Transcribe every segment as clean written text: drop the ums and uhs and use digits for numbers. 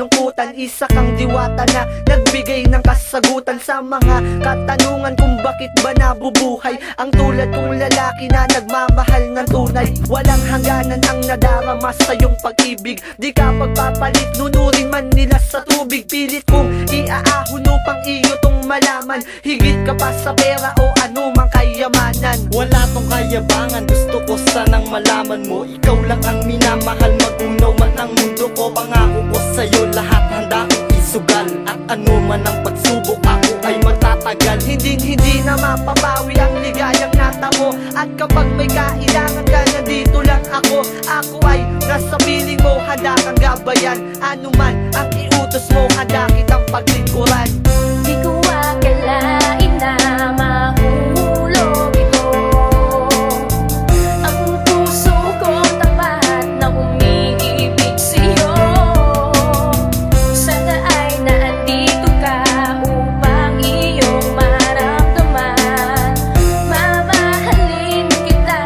kalungkutan. Isa kang diwata na nagbigay ng kasagutan sa mga katanungan kung bakit ba nabubuhay ang tulad kong lalaki na nagmamahal ng tunay. Walang hangganan ang nadarama sa iyong pag-ibig, di ka pagpapalit, nunurin man nila sa tubig. Pilit kong iaahon upang iyo tong malaman, higit ka pa sa pera o anumang kayamanan. Wala tong kayabangan, gusto ko sanang malaman mo, ikaw lang ang minamahal, magunaw man ang mundo ko. Pangako ko sa'yo lahat handa kong isugal, at ano man ang pagsubok ako ay magtatagal. Hindi na mapapawi ang ligayang natamo, at kapag may kailangan ka, nandito lang ako. Ako ay nasa piling mo, handa kang gabayan. Ano man ang iutos mo, handa kitang paglingkuran. Di ko akalain na mahulog ito, ang puso ko tapat na umiibig sa'yo. Sana ay nandito ka upang iyong maramdaman. Mamahalin kita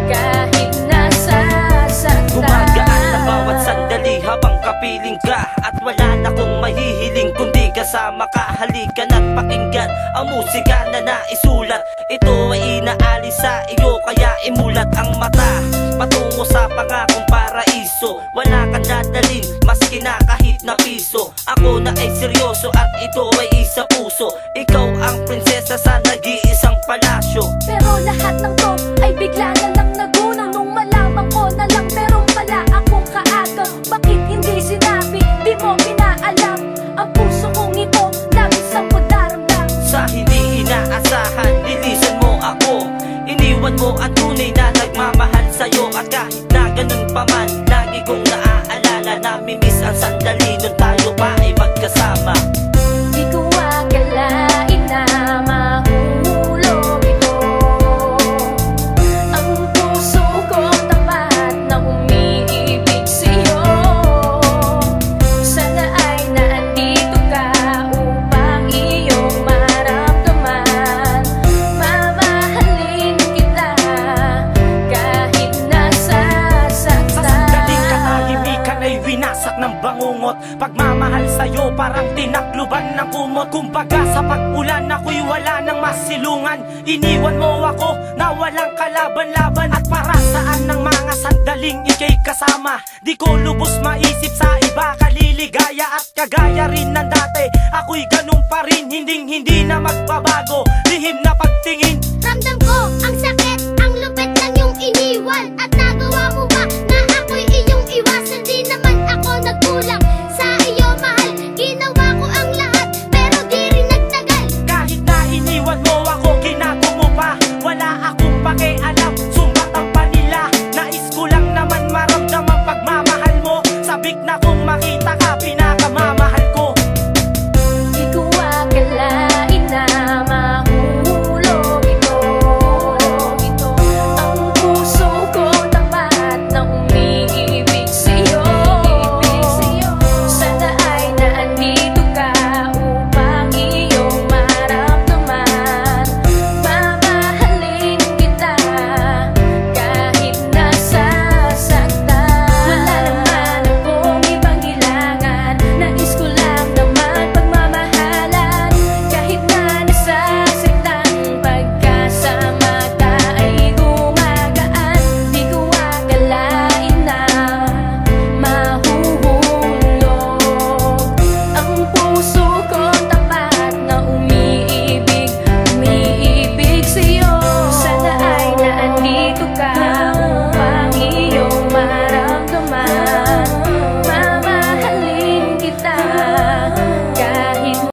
kahit nasasaktan. Gumagaan na bawat sandali habang kapiling ka, at wala na kong mahihiling kundi kasama ka. Halika na't pakinggan ang musika na naisulat. Ito ay inaalis sa iyo, kaya imulat ang mata patungo sa pangakong paraiso. Wala kang dadalhin, maski na kahit na piso. Ako na ay seryoso at ito ay isa puso. Ikaw ang prinsesa sa nag-iisang palasyo. Pero lahat ng to ay bigla na lang nagunaw nung malaman ko na lang meron pala akong kaagaw. Bakit hindi sinabi, di mo pinaalam? Ang puso kong ito, labis ang pagdaramdam. Sa hindi inaasahan, lilisan mo ako. Iniwan mo ang tunay na nagmamahal sa'yo, at kahit na ganun pa man, lagi kong naaalala, namimiss ang sandali nun tayo pa ay magkasama. Di ko akalain na mahulog ito, ang puso ko tapat na umiibig sa'yo. Sana ay nandito ka upang iyong maramdaman. Mamahalin kita kahit nasasaktan. Sa sandaling katahimikan ay winasak ng bangungot, pagmamahal sa'yo parang tinakluban ng kumot. Kumbaga sa pag-ulan ako'y wala nang masilungan. Iniwan mo ako na walang kalaban-laban, at para saan ng mga sandaling ika'y kasama. Di ko lubos maisip sa iba kaliligaya, at kagaya rin ng dati ako'y ganun pa rin, hindi na magbabago. Lihim na pagtingin, Ramdam ko ang sakit, ang lupit ng iyong iniwan, at